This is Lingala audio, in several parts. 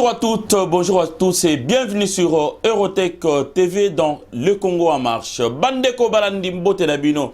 Bonjour à toutes, bonjour à tous et bienvenue sur Eurotech TV dans Le Congo en marche. Bandeko balandi mbote na bino.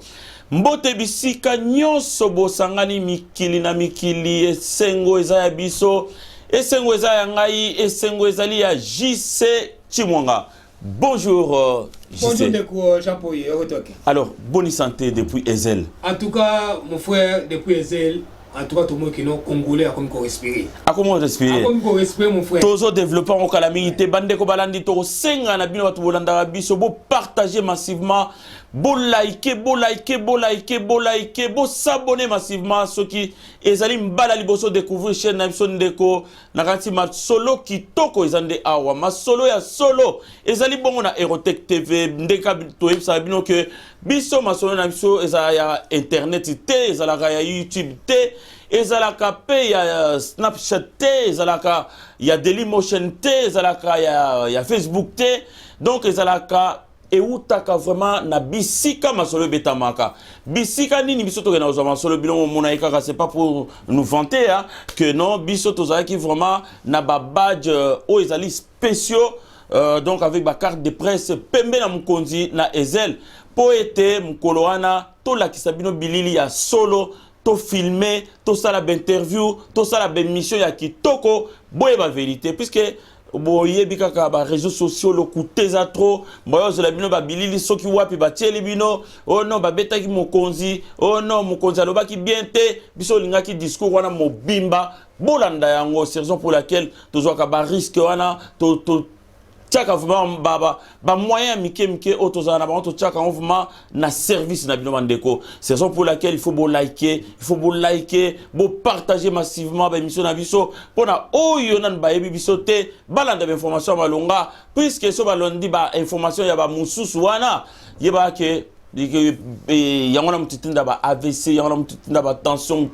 Mbote bisika nyonso bosangani mikili na mikili esengo eza ya biso, esengo eza ya ngai, esengo ezali ya JC Chimwanga. Bonjour JC. Bonjour Ndeko Jean-Paul Eurotech. Alors, bonne santé depuis Ezel. En tout cas, mon frère, depuis Ezel, en tout cas, tout le monde qui est congolais a comme qu'on respire. A comment respirer? A comme qu'on respire, mon frère. Tozo développement au calamité, bandeko balandi toro senga na bino batu bolanda biso bo partager massivement, bo liker, bo liker, bo liker, bo liker, bo s'abonner massivement ceux qui ezali mbala liboso découvrir chaîne na biso ndeko na kati ma solo kitoko ezande awa ma solo ya solo ezali bongo na Eurotech TV ndeka to yebisa bino que biso ma solo na biso ezala ya internet te ezala ya YouTube te ezalaka pe ya Snapchat te ezalaka ya Dailymotion te ezalaka ya Facebook te donc ezalaka eutaka vraiment na bisika masolo betamaka bisika nini biso tokena ozwa masolo bilongo mona kaka c'est pas pour nous vanter hein, que non biso tozalaki vraiment na ba badge o ezali spéciaux donc avec ba carte de presse pembe na mukonzi na Ezel po ete mukolo wana tolakisa bino bilili ya solo to filmer, to sala interview, to sala mission ya kitoko, boye ba vérité puisque boye bikaka ba réseaux sociaux le coûté za trop, boye zo la bino ba bilili soki wapi ba tieli bino, oh non ba beta ki mokonzi, oh non mokonzi aloba ki bien te, biso linga ki discours wana mobimba, bolanda yango, c'est raison pour laquelle to zo ka ba risque wana to tchaka vraiment ba moyen mike otozana ba to tchaka vraiment na service na bino bandeko. C'est raison pour laquelle il faut bo liker, bo partager massivement ba émission na biso pona oyo nan ba yebi biso te balanda ba information malonga puisque so balondi ba information ya ba mususu wana yeba ke yangona mutitinda ba AVC yangona mutitinda ba tension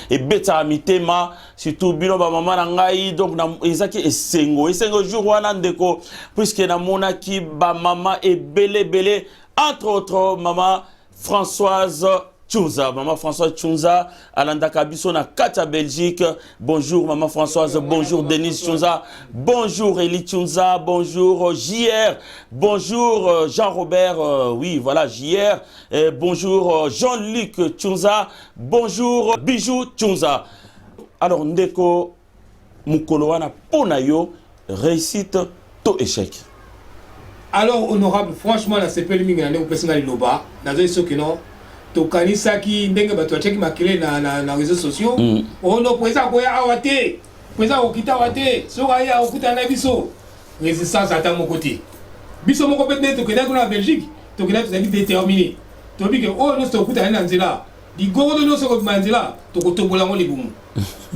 et beta mitema surtout bino ba mama na ngai donc na ezaki esengo jour wana ndeko puisque na monaki ba mama et belé entre autres maman Françoise Tchunza, maman Françoise Tchunza, Alanda Kabiso na Kata Belgique. Bonjour maman Françoise, bonjour Denise Tchunza, bonjour Elie Tchunza, bonjour JR, bonjour Jean-Robert, oui voilà JR, bonjour Jean-Luc Tchunza, bonjour Bijou Tchunza. Alors ndeko mukolo wana pona yo réussite to échec. Alors honorable, franchement la CPL mingi na upesanga liloba, nazo isoki non. To kanisa ki ndenge bato acheki makile na réseaux sociaux ono kweza koya awate kweza okita awate soka ya okuta na biso résistance ata mon côté biso moko pete to kena kuna Belgique to kena to déterminé to bi ke o no to okuta na nzela di godo no so ko manzela to ko tombola ngo libumu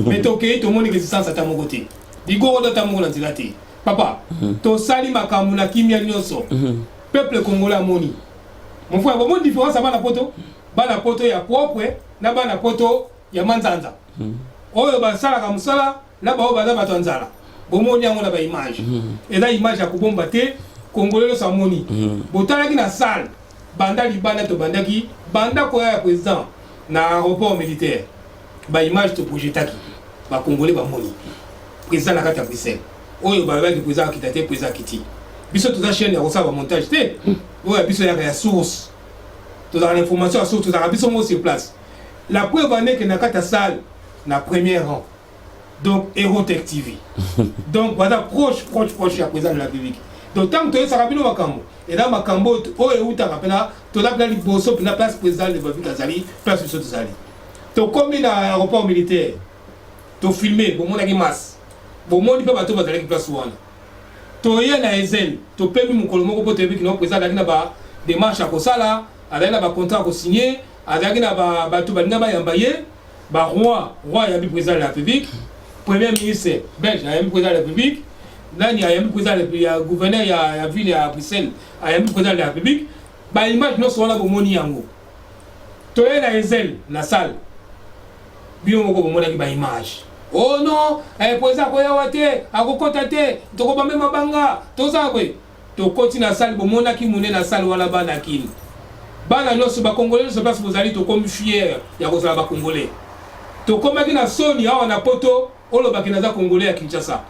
mais to ke to moni résistance ata mon côté di godo ta mon nzela te papa to sali makamu na kimia nyonso peuple congolais moni mon frère bon différence avant la poto bana poto ya propre na bana poto ya manzanza oyo basala ka musala na bao baza batanzala bomoni yango na ba image eza image ya kubomba te congolais sa moni botalaki na salle banda libana to bandaki banda ko ya président na aéroport militaire ba image to projetaki ba congolais ba moni président na kata Bruxelles oyo ba ki président kitate président kiti biso to za chaîne ya kosa ba montage te oyo biso ya source. Tout dans l'information à surtout dans biso sur place. La preuve en est que na kata salle na premier rang. Donc Eurotech TV. Donc voilà proche à président de la République. Donc tant que ça rabino makambo et là makambo o euta kapena to la place boso na place président de Bavi Kazali place biso Zali. To comme na aéroport militaire. To filmer bon mona ki masse. Bon moni pe bato bazali ki place wana. To ye na Ezel to pemi mukolo moko po TV ki no président na ba démarche à kosala avec la contrat ko signé avec na ba tout balinga ba yambaye ba roi ya président de la République premier ministre belge ya président de la République nani ya président ya gouverneur ya ville ya Bruxelles ya président de la République ba image no so na bomoni yango to na Ezel na salle bio moko bomona ki ba image oh non président ko ya wate akokota te to ko ba même banga to za ko to koti na salle bomona ki mune na salle wala bana kini bana nyonso ba congolais se place bozali to comme fier ya kozala ba congolais to komaki na soni awa na poto olo bakina za congolais ya Kinshasa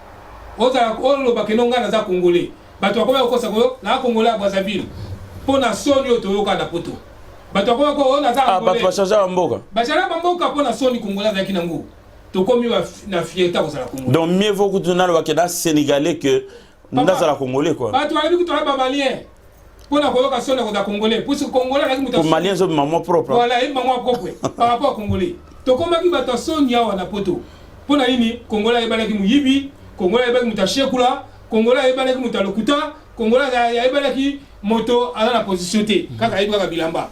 ozala oloba ke nonga naza congolais bato akoma kosa ko na congolais à Brazzaville pona soni otoyoka na poto bato akoma ko naza congolais bato changer mboka bachala bamboka pona soni congolais avec nango to komi na fierté ko sala congolais donc mieux vaut que tu n'as le sénégalais que ndaza la congolais quoi bato ali ko to ba malien pona koyoka soni ko da congolais puisque congolais la muta pour malien zo maman propre voilà et maman propre par rapport à congolais to koma ki bato soni ya na poto pona nini congolais ebala ki muyibi congolais ebala ki mutashekula congolais ebala ki mutalokuta congolais ebala ki moto à la position T kaka ibaka bilamba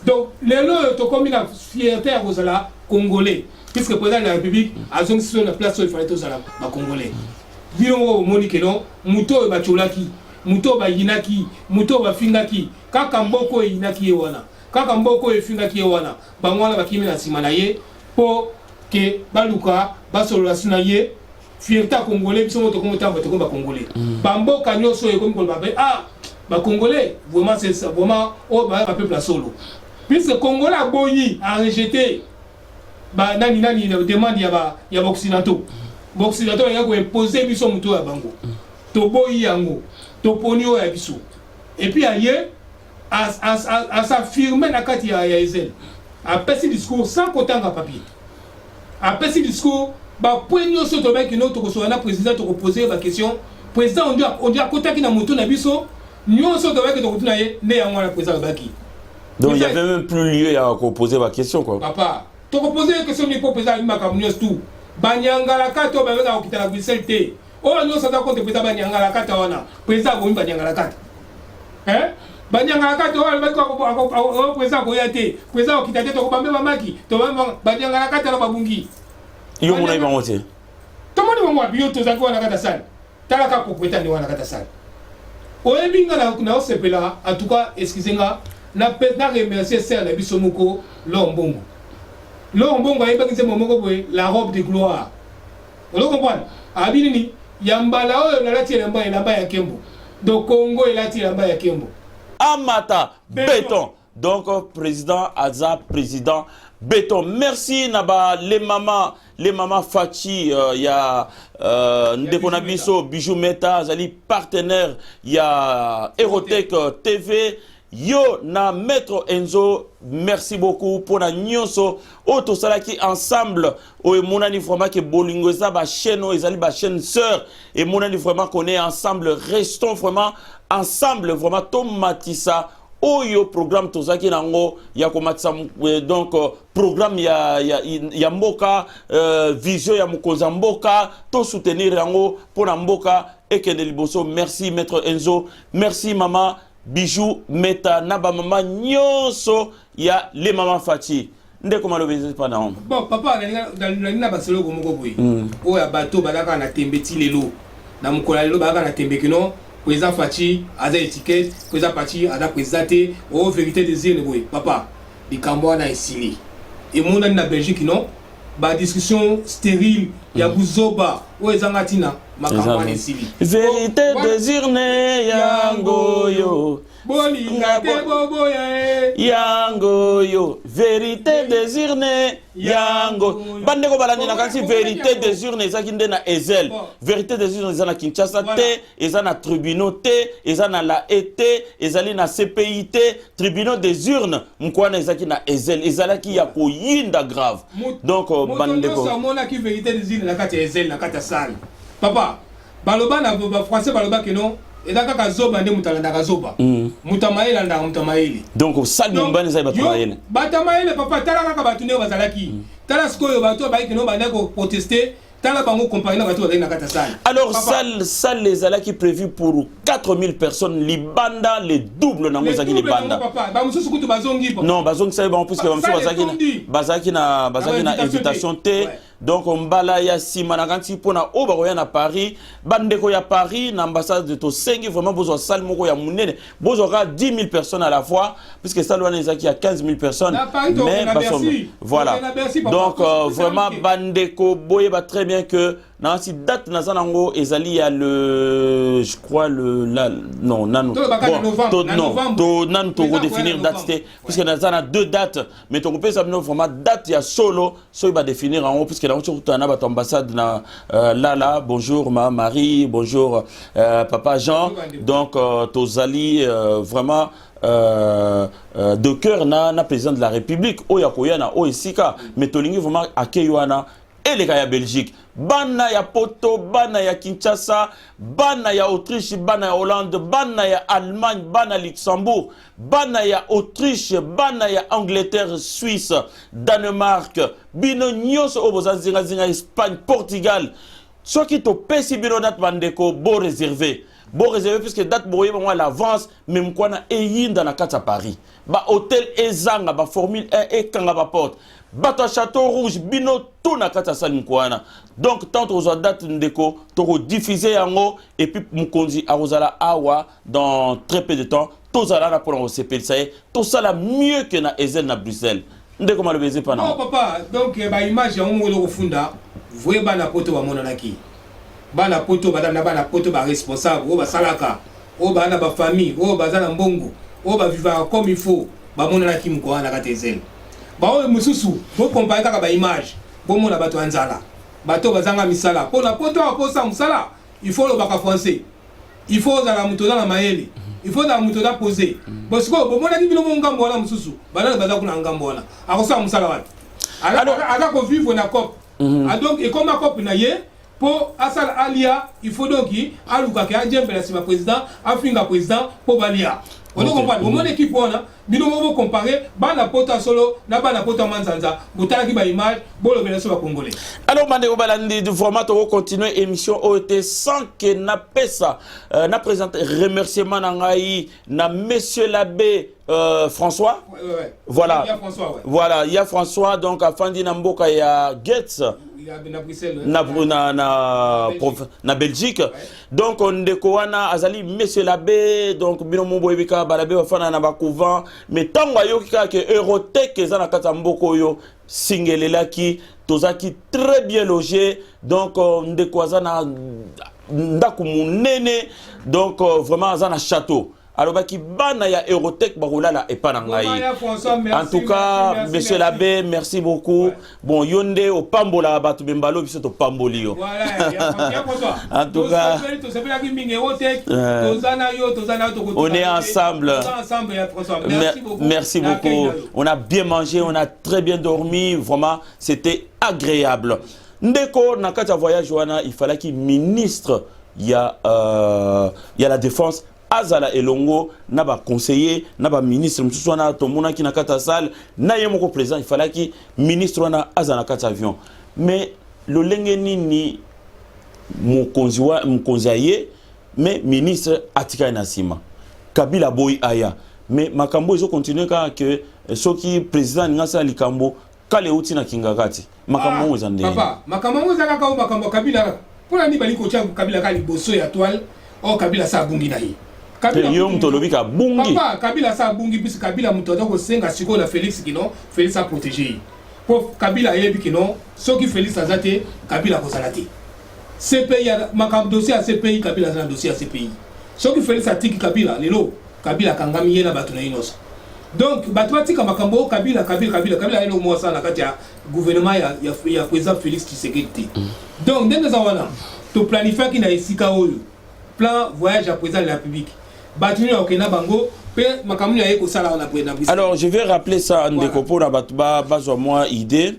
donc les lots to komi na fierté à kozala congolais puisque le président de la République a zongi sur la place où il fallait tous la congolais bilongo monique non muto ba cholaki muto ba yinaki muto ba fingaki kaka mboko yinaki yewana kaka mboko efingaki yewana bangwana bakimi na simanaye po ke baluka basolola sinaye fierté congolais biso moto komo tamba to ko ba congolais bamboka nyoso e komi ko ba ah ba congolais vraiment c'est ça vraiment oh ba peuple la solo puisque congolais a boyi a rejeté ba nani demande ya occidentaux occidentaux ya ko imposer biso muto ya bango to boyi yango to poni o ya biso et puis aye à s'affirmer na kati ya Ezel a passer discours sans kotanga papier a passer discours ba poigno so to mec no to ko so na président to poser ba question président on dit à kota ki na muto na biso nyonso to mec to kotuna ye ne ya ngwana président baki donc il y avait même plus lieu à poser ma question quoi papa to ko poser question ni pour président makamunyo tout banyangala kato ba veka okitala Bruxelles te o nyonso ta compte président banyangala kata wana président bo banyangala kata banyangala kata wala ba ko président ko yate président okitate to ko bambe mamaki to banyangala kata na babungi yo mona iba mote to moni mo wabi yo to za ko na kata sana tala ka ko président ni wana kata sana o ebinga na osepela en tout cas excusez-moi na remercier ser na biso moko Lombongo Lombongo ayebakise momoko boye la robe de gloire on comprend abinini yambala oyo nalati elamba ya Kembo do Congo elati elamba ya Kembo Amata béton donc président Aza président béton merci naba les mamas Fachi ya ndeko na biso Bijou Meta azali partenaire ya Erotech TV yo na maître Enzo merci beaucoup pour la nyonso auto salaki ensemble o monani vraiment que bolingo za ba chaîne o ezali ba chaîne sœur et monani vraiment qu'on est ensemble restons vraiment ensemble vraiment tomatisa oyo programme tozaki nango ya komatisa donc programme ya mboka vision ya mokonza mboka to soutenir yango pona mboka ekende liboso merci maître Enzo merci maman Bijou Meta naba mama nyonso ya les maman Fachi ndeko malobezi pa na bon papa na baselo ko moko boy o ya bato balaka na tembeti lelo na mukola lelo balaka na tembeki no président Fachi aza étiquette président Fachi aza présenté o vérité des yeux boy papa likambo na esili et mon na Belgique non ba discussion stérile ya buzoba o ezanga tina makambo na esili vérité des urnes yango yo bolinga te boboya yango yo vérité des urnes yango bandeko balandi na kansi vérité des urnes ezaki nde na Ezel vérité des urnes eza na Kinshasa te eza na tribunaux te eza na la ET ezali na CPI te tribunaux des urnes mkwana ezaki na Ezel ezalaki ya koyinda grave donc bandeko mona ki vérité des urnes na kati ya Ezel na kati ya salle papa baloba na français baloba que non et dans kaka zoba nde mutalanda ka zoba mutamaela nda mutamaeli donc sali mbani za batamaela batamaela papa tala kaka batunde bazalaki tala sikoyo bato ba que non banda ko protester tala bango comparer na bato bazali na kata salle alors salle les alaki prévu pour 4000 personnes libanda les doubles na ngozaki libanda papa ba mususu kutu bazongi papa non bazongi ça ba puisque bazaki na invitation te donc mbala ya sima na kanti pona o ba koya na Paris bandeko ya Paris na ambassade de Tosengi vraiment besoin salle moko ya munene besoin 10 000 personnes à la fois puisque salle wana ezaki ya 15 000 personnes mais voilà donc vraiment bandeko boye ba très bien que na si date na zanango ezali ya le je crois le là non nanu bon nanu to redéfinir date c'était puisque na zana deux dates mais to peut ça vraiment date ya solo so il va définir en haut puisque là on se retrouve na ba ambassade na là bonjour ma Marie bonjour papa Jean donc tozali vraiment de cœur na président de la République oya koyana o isika mais tolingi vraiment akeywana et les gars Belgique bana ya Poto bana ya Kinshasa bana ya Autriche bana ya Hollande bana ya Allemagne bana Luxembourg bana ya Autriche bana ya Angleterre Suisse Danemark bino nyonso oboza zinga Espagne Portugal soki to pesi bino date bandeko bo réservé puisque date boye moi l'avance même quoi na eyinda na kata Paris ba hôtel ezanga ba formule 1 et kanga ba porte bato château rouge bino tout na kata salim kwana donc tant aux date ndeko to diffuser yango et puis mukonzi arozala awa dans très peu de temps tous ala na pour on CPL ça est tout ça là mieux que na Ezel na Bruxelles ndeko malobeze pas non papa donc ba image ya ngolo kufunda voye bana poto ba mona naki bana poto badana bana poto ba responsable o ba salaka o bana ba famille o bazana mbongo o ba vivre comme il faut ba mona naki mko ana kata Ezel ba o mususu bo comparer kaka ba image bo mona bato anzala bato bazanga misala pona poto aposa musala il faut le baka français il faut za la mutoza na maele il faut da mutoza poser parce que bo mona ki bino ngambo wana mususu bana baza kuna ngambo wana akosa musala wapi alors ko vivre na cop donc et comme cop na ye pour asal alia il faut donc aluka ke ajembe la sima président afinga président pour balia on ne comprend pas mon équipe ona bino mo comparer bana pota solo na bana pota manzanza botala ki ba image bolo bela so ba congolais alors mandeko balandi du format on continuer émission OT sans que na pesa na présenter remerciement na ngai na monsieur l'abbé François voilà voilà il y a François donc afandi na mboka ya Getz na Belgique donc on découvre azali monsieur l'abbé donc bino mombo ebika balabe bafana na bakouvent mais tango ayokika ke Eurotech ezana kata mboko yo singelelaki tozaki très bien logé donc on découvre na ndaku munene donc vraiment azana château alors baki bana ya Eurotech barulala et pas ngai en tout cas monsieur l'abbé merci beaucoup bon yonde au pambola batu bembalo biso to pambolio en tout cas on est ensemble merci beaucoup on a bien mangé on a très bien dormi vraiment c'était agréable ndeko na kata voyage wana il fallait qu'il ministre il y a la défense azala elongo na ba conseiller na ba ministre msusu na tomona ki na kata salle na yemoko président il fallait ki ministre na azana kata avion mais le lengeni ni mkonzaye mais ministre atika na sima Kabila boy aya mais makambo izo continuer ka que soki président ngasa likambo kale uti na kingakati makambo uzande papa makambo uzaka ka makambo Kabila pona ni bali ko cha Kabila kali boso ya toile o Kabila sa bungi na yi Papa, Kabila sa bungi puisque Kabila mutoda ko senga siko la Félix kino Félix a protégé pour Kabila yebi kino so ki Félix azate Kabila ko salati CPI makam dossier à CPI Kabila za dossier à CPI so ki Félix atiki Kabila lelo Kabila kangami yena batu na inosa donc batu atika makambo Kabila elo mo sana kati ya gouvernement ya président Félix Tshisekedi donc ndenge za wana to planifier ki na esika oyo plan voyage à président de la République. Alors je vais rappeler ça en décopo na batba moi idée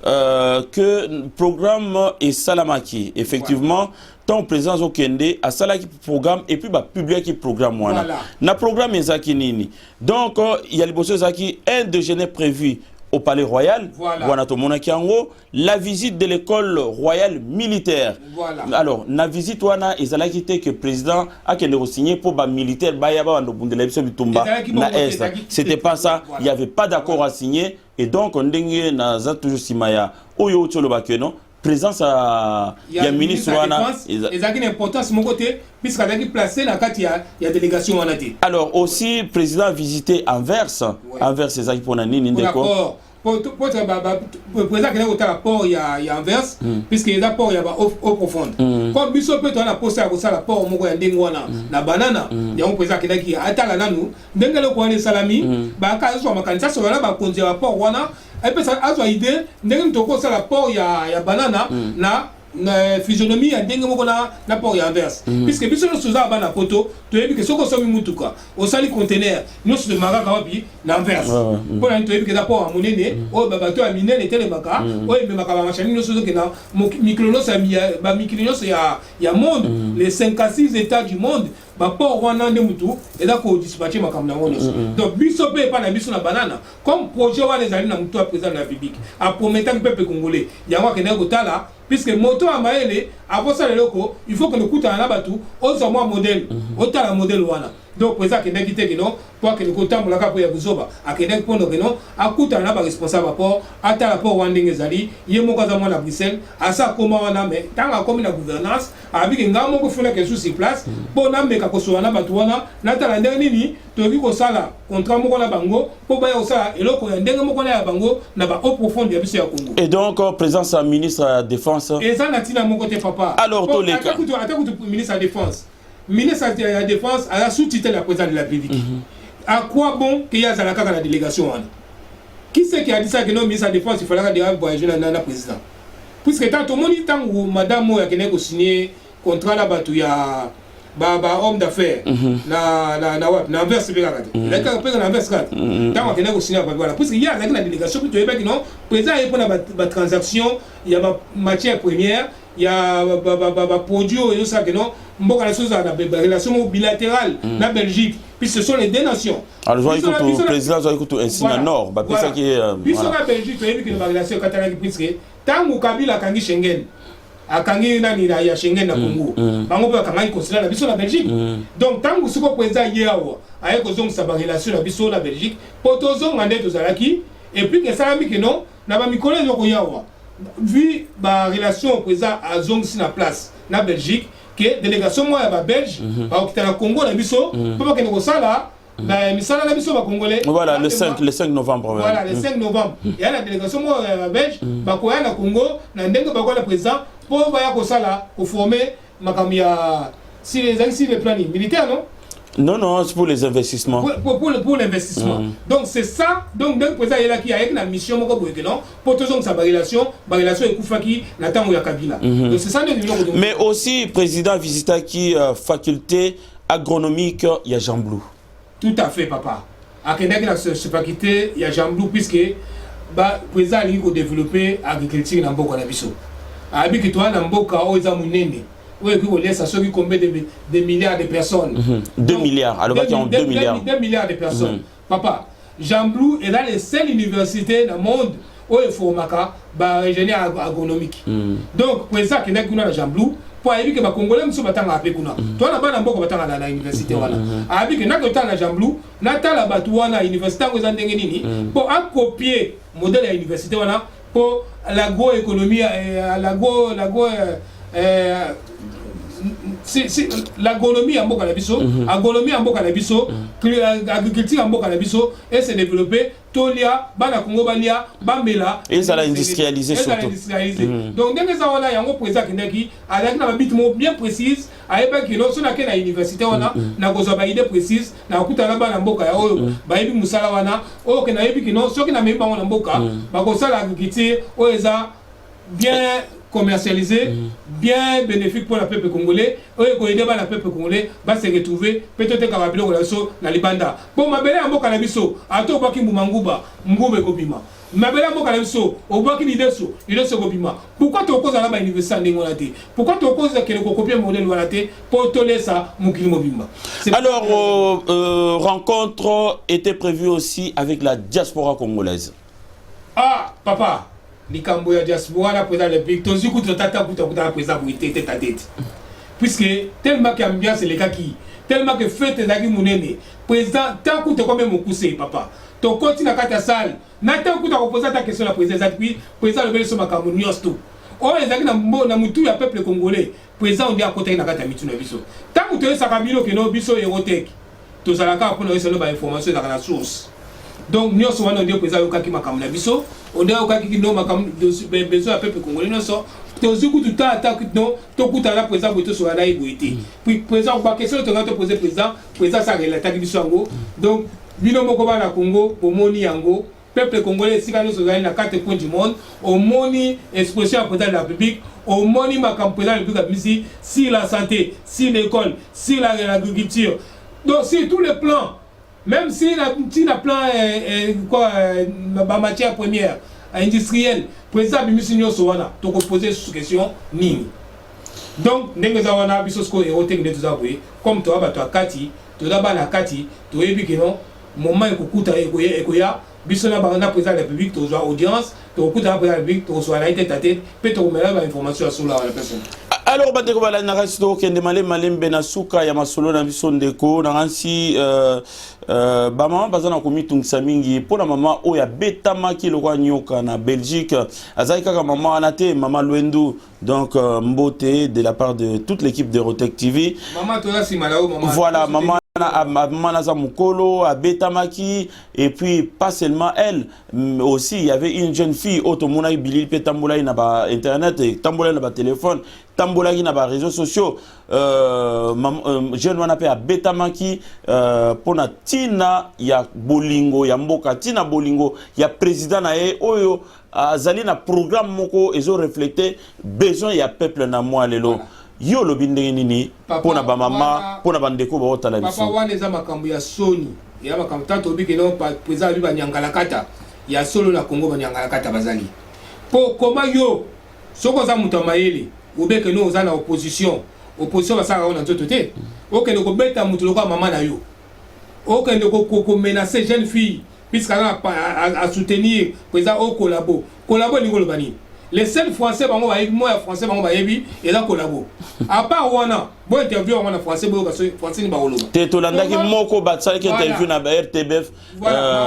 que le programme est Salamaki effectivement ton présence au Kende à Salaki programme et puis bah publier qui programme voilà. Na programme ezaki nini donc il y a les bosses zaki un déjeuner prévu au Palais Royal, voilà. La visite de l'école royale militaire. Voilà. Alors, la visite wana ezalaki que président a signé pour ba militaire bayaba ndo bundela biso bitumba na est. C'était pas ça, il y avait pas d'accord à signer et donc on dengue na za toujours simaya oyo tolo bakeno présence à ya ministre wana ezaki une importance mon côté puisque avec placé na kati ya délégation wana té. Alors aussi président a visité Anvers, Anvers ezaki pona nini ndeko pour président qui est rapport il y a inverse puisque les rapports il y a eau profonde comme biso peut on a posé à ça rapport moko ya ndengwana na banana il y a un président qui atala nanu ndengelo ko ne salami ba ka so makanisa so na ba konzi rapport wana et puis ça a une idée ndenge to ko ça rapport ya banana na physionomie ya ndenge moko na port ya inverse puisque biso no soza ba na poto to yebi que soko somi mutuka au sali conteneur no se maraka wapi na inverse pour na to yebi que rapport a monene o ba to a minene tele maka o e maka ba machine no sozo que na micronos ba micronos ya monde les 5 à 6 états du monde ba port wana nde mutu et da ko dispatcher makamna ngono donc biso pe pa na biso na banana comme projet wana ezali na mutu a président de la République a promettre que peuple congolais yango ke na ko tala puisque moto a maele avant ça le loko il faut que nous coûte na batu on soit moi modèle autant la modèle wana donc président ke ndaki te non pour que le côté mulaka pour ya buzoba a ke ndaki pondo non a coûte na ba responsable rapport ata rapport wanding ezali yemo kwa za moi na Bruxelles a ça comment wana mais tanga comme la gouvernance avec ngamo ko funa que sur place pour na meka ko so na batu wana na tala ndenge nini to ki ko sala contrat moko na bango pour ba ya osala eloko ya ndenge moko na ya bango na ba au profond ya biso ya Congo et donc présence à ministre de la défense et ça na tina mon côté papa alors tous les cas attends ministre de la défense ministre de la défense a sous-titré la présidente de la République à quoi bon qu'il y a Zalaka dans la délégation qui c'est qui a dit ça que non ministre de la défense il fallait déjà voyager dans le président puisque tant au monde temps où madame Moya qui n'a signé contrat là batu ya ba homme d'affaires na verse be kakati la ka pe na verse kat tant que n'a signé voilà puisque il y a la délégation plutôt que non président il pour la transaction il y a matière première il y a produit et ça que non mboka la chose na relation bilatérale na Belgique puisque ce sont les deux nations alors je vois que le président doit écouter ainsi na nord ba ça qui est puisque la Belgique tu as vu que la relation katana puisque tant Kabila kangi Schengen akangi nani na ya Schengen na Congo bango ba kangi consulat na biso na Belgique donc tant que ce président yawa aye ko zong sa ba relation na biso na Belgique poto zong ande to zalaki et puis que ça mi que non na ba mikolo ko yawa vu la relation président à Zong si na place na Belgique que délégation moi ya ba Belge ba okita na Congo na biso pour que nous sala na misala na biso ba congolais voilà le 5 novembre voilà le 5 novembre il y a la délégation moi ya ba Belge ba ko ya na Congo na ndenge ba ko la président pour ba ya ko sala ko former makambi ya si les plans militaires non c'est pour les investissements pour l'investissement donc c'est ça donc le président il a qui avec la mission moko boye non pour toujours sa relation ekufaki na tango ya Kabila donc c'est ça mais aussi président visita qui faculté agronomique il y a Jean Blou tout à fait papa akendaki na faculté il y a Jean Blou puisque ba président il ko développer agriculture na mboka na biso abiki to na mboka o za munene. Oui, on laisse à ceux qui combien de milliards de personnes. 2 milliards, alors qu'il y a 2 milliards. 2 milliards de personnes. Papa, Jean Blou est dans les seules universités dans le monde où il faut ingénieur agronomique. Donc, pour ça, il y a Jean Blou, pour éviter que les Congolais ne soient pas dans l'université. Toi, tu as dans l'université. Avec que tu Jean Blou, tu as l'université pour copier le modèle de l'université pour l'agroéconomie, l'agronomie en mboka na biso agronomie en mboka na biso agriculture en mboka na biso et se développer tolia bana Congo balia bamela et ça l'a industrialisé surtout donc ndenge ça wana yango président kindaki avec na bit bien précise ayeba ki loso na ke na université wana na kozo ba idée précise na kutala bana mboka ya oyo ba yebi musala wana o ke na yebi ki non soki na memba wana mboka ba kosala agriculture o eza bien commercialisé, bien bénéfique pour le peuple congolais. Et pour aider le peuple congolais, va se retrouver peut-être qu'à la relation na libanda. Bon, ma belle ambo kanabiso, ato baki mumanguba, mngube kopima. Ma belle ambo kanabiso, au baki lideso, lideso kopima. Pourquoi tu causes à la université ndengolate? Pourquoi tu causes que le copier modèle walate pour te laisser mukili mobimba? Alors, rencontre était prévue aussi avec la diaspora congolaise. Ah, papa. Likambo ya diaspora la président de la République tozi kuto tata kuto la président tête à tête puisque tellement que ambiance les kaki tellement que fête ezaki munene président tant kuto comme mon cousin papa to continue na kata salle na tant kuto ko poser ta question la président puis président le beso makambo nyos tout o ezaki na mutu ya peuple congolais président on dit à côté na kata mitu na biso tant kuto esaka bino que no biso eroteki to salaka pour no ba information na source Donc nous sommes en président Okaki Makam Labiso, on a Okaki no Makam besoin à peuple congolais non so. Tozu tout temps attaque non, to kuta la président Boito sur la Iboité. Puis président ba question to ngato poser président ça l'attaque biso yango. Donc bino moko ba na Congo, bomoni yango, peuple congolais sika nous sur na 4 coins du monde, au moni expression président de la République, au moni Makam président de la République si la santé, si l'école, si l'agriculture. Donc sur tous les plans. Même si la plan matière première industrielle, président Bimissinyo Sowana, tu peux poser cette question ni. Donc, nous avons bisosko érotique de tout ça, comme toi, tu as Kati, tu as la Kati, tu as vu que non, moment écoute Ekoya, bisona bana président de la République, tu as audience, tu as écouté la président de la République, tu as la tête à tête, puis tu as remis l'information sur la personne. Alors bandeko bala na rasido kende malembe na suka ya masolo na biso ndeko na ransi ba mama bazana komitungisa mingi pona mama oya betamaki lokwa nyoka na Belgique azali kaka mama anate mama Lwendu donc mbote de la part de toute l'équipe de Rotec TV. Maman tola si malao maman. Voilà maman Manaza Mukolo, à Betamaki, et puis pas seulement elle, aussi il y avait une jeune fille, Otomona Bilil Tambola qui n'a pas internet, Tambola n'a pas téléphone, Tambola qui n'a pas réseaux sociaux, jeune manapé à Betamaki, pour na Tina, il y a Bolingo, il y a Mboka, Tina Bolingo, il y a président nae, Oyo, Zali na programme moko, ils ont reflété besoin, il y a peuple na moi lelo. Yo lo bindenge nini pona ba mama pona bandeko ba otala biso papa wana eza makambo ya soni ya makambo tato biki no président bi ba nyangala kata ya solo na Congo ba nyangala kata bazali po koma yo soko za muta mayele obeke no za na opposition ba saka ona nzoto te okende ko beta mutu lokwa mama na yo okende ko menacer jeune fille puisque à soutenir président au collabo ni ngolo bani. Les seuls français bango ba moi français bango ba yebi et là collabo à part wana bon interview wana français bo français ni ba woloba te to landaki moko batsa ki interview na ba RTBF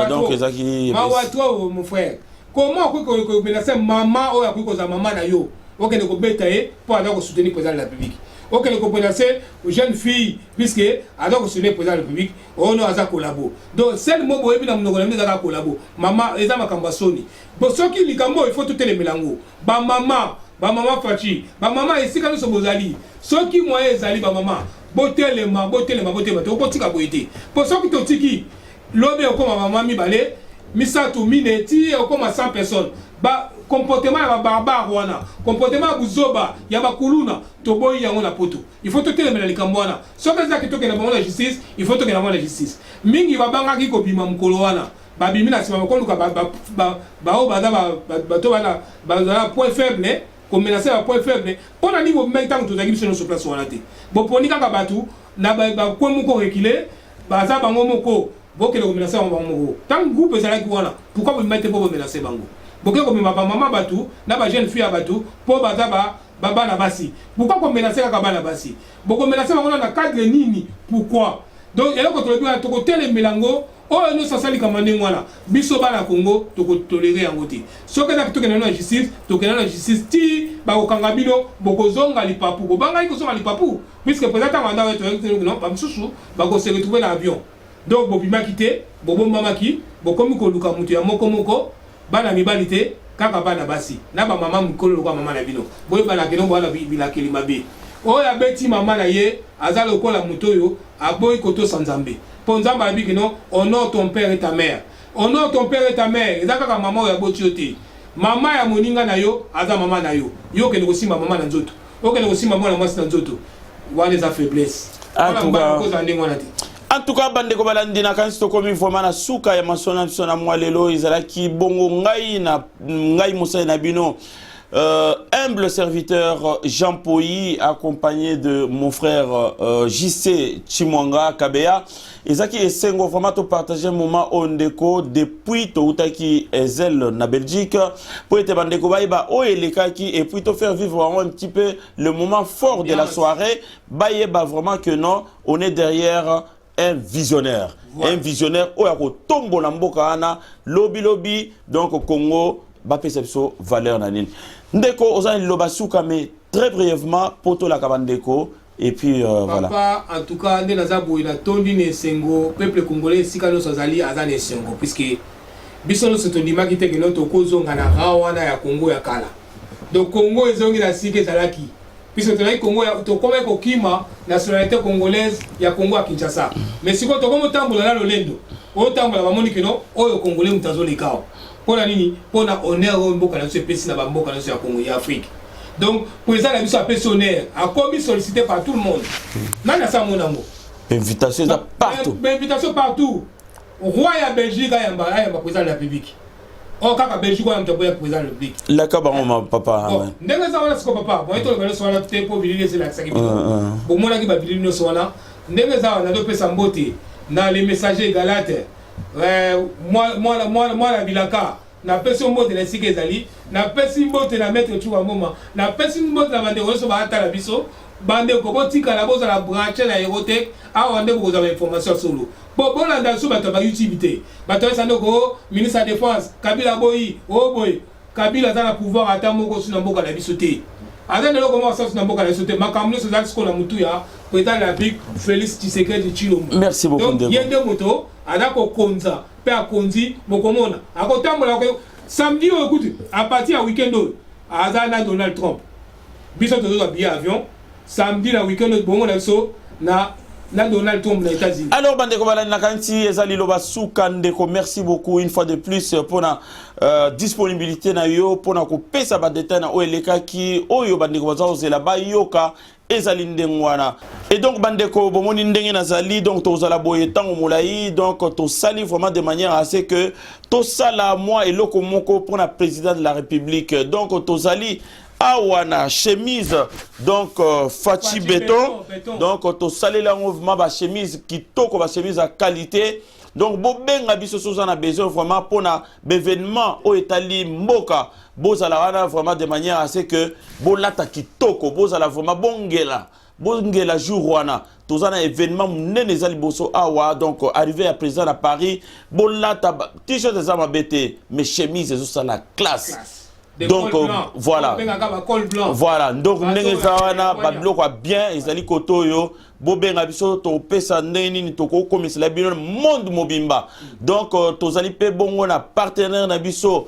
donc ezaki mawa toi mon frère comment ko menacer maman o ya ko za maman na yo okende ko beta pour aller soutenir président de la République okende ko menacer aux jeunes filles puisque alors ko soutenir président de la République on a za collabo donc seul mo bo yebi na mnogo na za collabo maman eza makamba soni bosoki likambo il faut tout les melango ba maman fachi ba maman esika no sobozali soki moye ezali ba maman botelema to kotika boité bosoki to tiki lobe okoma maman mibale misatu mineti okoma 100 personnes ba comportement ya barbare wana comportement buzoba ya bakuluna to boyi yango na poto il faut tout les likambo wana soki ezaki to kena bango la justice il faut to kena bango la justice mingi babanga ki ko bima mukolo wana babimi na sima bakoluka bao baza point faible comme menacer un point faible pour un niveau même temps que tu as sur place wana te bo poni kaka batu na ba ko moko reculer baza bango moko bokele ko menacer bango moko tant groupe ezala ki wana pourquoi vous mettez pour menacer bango bokele ko mema ba maman batu na ba jeune fille batu pour baza ba na basi pourquoi ko menacer kaka bana basi boko menacer bango na cadre nini pourquoi donc eloko to lebi to ko tele melango oh nous ça sali comme ndengwana biso bana Congo to ko tolérer yango te soki na kitoko na justice to ke na justice ti ba ko kanga bino boko zonga lipapu ko banga ko zonga lipapu puisque président wanda weto non ba msusu ba ko se retrouver na avion donc bo bima kité bo mama ki bo komi ko luka mutu ya moko bana mibalite kaka bana basi na ba mama mukolo kwa mama na bino boye bana kino bwana bila kelima be oya beti mama na ye azala lokola mutoyo aboyi koto sanzambe pour nzamba abi non honore ton père et ta mère honore ton père et ta mère ezaka ka mama ya botiote mama ya moninga na yo aza mama na yo yo ke ko simba mama na nzoto o ke ko simba mwana mwasi na nzoto wana za faiblesse en tout cas bandeko balandi na kanisi tokomi vraiment na suka ya masona biso na mwa lelo ezalaki bongo ngai mosali na bino humble serviteur Jean Poyi, accompagné de mon frère JC Chimwanga Kabea. Et ça qui est single vraiment to partager un moment ondeko depuis to utaki ezel na Belgique pour être bandeko baïba o elekaki et puis to faire vivre un petit peu le moment fort de la soirée. Baïba vraiment que non, on est derrière un visionnaire. Voilà. Un visionnaire o yako tombo na mboka ana lobby donc au Congo ba perception valeur na nini. Ndeko ozani loba suka mais très brièvement poto la kabandeko Et puis voilà. Papa, en tout cas, nous avons eu la tondi ne sengo, peuple congolais, si nous sommes allés à ne sengo, puisque biso se tondi ma kite que notre cause on a rawana ya Congo ya kala. Donc Congo est zongi la sike zalaki. Puisque tu as Congo, tu as Kokima, nationalité congolaise, il y a Congo à Kinshasa. Mais si tu as un là le lendo, autant que la mamoni que non, au Congolais, tu as les cas. Pour la ligne, pour la honneur, on peut se passer dans le Congo et Afrique. Donc, pour ça, la mission a fait honneur, a commis sollicité par tout le monde. Non, il y a ça, mon amour. Invitation partout. Invitation partout. Roi et Belgique, il y a un président de la République. Oh, quand Belgique, on a un président de la République. La Kabaroma, papa. Ndenge za wana siko papa. Bon, ito ngalo swana te po bilili c'est la saki. Bon, mona ki ba bilili no swana. Ndenge za wana do pesa mbote na les messagers galate. Moi la bilaka. Na pesi mbote na sike ezali. Na pesi mbote na maître Chouwa Moma. Na pesi mbote na bande oso ba ata la biso. Bande ko botika la boza la brancher na Erotech. Awa ndeko ko za information solo. Bon, bon, là, sur bateau utilité. Bateau, ça nous ministre de la Défense, Kabila Boy, oh boy, Kabila a le pouvoir à Tamoko sur Namboka la bisoté. Avant de le commencer sur Namboka la bisoté, ma caméra sur la scole à Moutouya, président de la République, Félix Tshisekedi de Chilombo. Merci beaucoup. Donc, il y a deux motos, à la Konza, Père Kondi, Mokomona. À côté de samedi, écoute, à partir du week-end, à Azana Donald Trump. Bisous de nos billets avion, samedi, le week-end, bon, on a na. Alors, Bandeko Balani Nakanti, Ezali Loba Soukandeko, merci beaucoup une fois de plus pour la disponibilité na yo, pour la coupe sa badeta na Oeleka qui Oyo Bandeko Bazao Zelaba Yoka, Ezali Ndengwana. Et donc, Bandeko Bomoni Ndenge Nazali, donc Tozala Boyetan au Moulaï, donc Tosali vraiment de manière à ce que Tosala moi et Loko Moko pour la présidente de la République. Donc, Tozali. Awana chemise donc Fachi béton donc to salé la mouvement ba chemise qui toko ba chemise à qualité donc bobenga biso soza na besoin vraiment pour na événement au Italie mboka bozala wana vraiment de manière à ce que bolata qui toko bozala vraiment bongela jour wana tozana événement nene zali boso awa donc arrivé à présent à Paris bolata t-shirt des amabete mais chemise ça la classe. Donc voilà. Voilà. Donc ndenge zawana babiloko bien ezali kotoyo bobenga biso to pesa ndeni ni toko komisela bino monde mobimba. Donc tozali pe bongo na partenaire na biso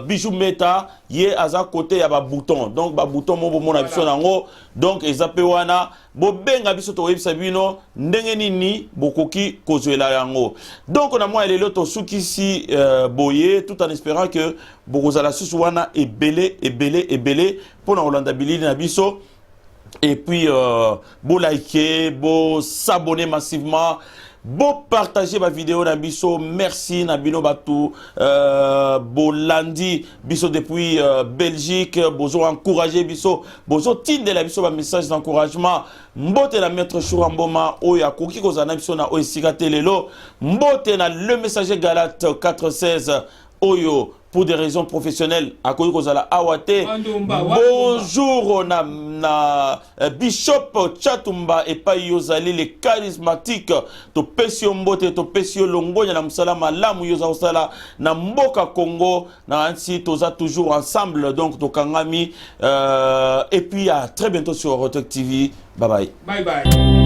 Bijou Meta ye aza côté ya ba bouton. Donc ba bouton mo mona biso nango donc ezape wana bobenga biso to yebisa bino ndenge nini bokoki kozwela yango. Donc na moi elelo to sukisi boye tout en espérant que bokozala susu wana ebele pour na Holanda Billy na biso. Et puis, bo liker, bo s'abonner massivement, bo partager ma vidéo na biso. Merci Nabino Batou, bo landi biso depuis Belgique, bozo encourager biso, bozo tinde la biso ba message d'encouragement. Mbote na maître Chouramboma oya koki kozana biso na oesika telelo. Mbote na le messager Galate 416 oyo. Pour des raisons professionnelles, à cause de la Awate. Bonjour, na Bishop Chatumba et Payozali, les charismatiques. To Pesio Mbote, to Pesio Longo, na Msalama Lamu Yosa Osala, na Mboka Congo, na Ansi, toza toujours ensemble, donc to Kangami. Et puis à très bientôt sur Eurotech TV. Bye bye. Bye bye.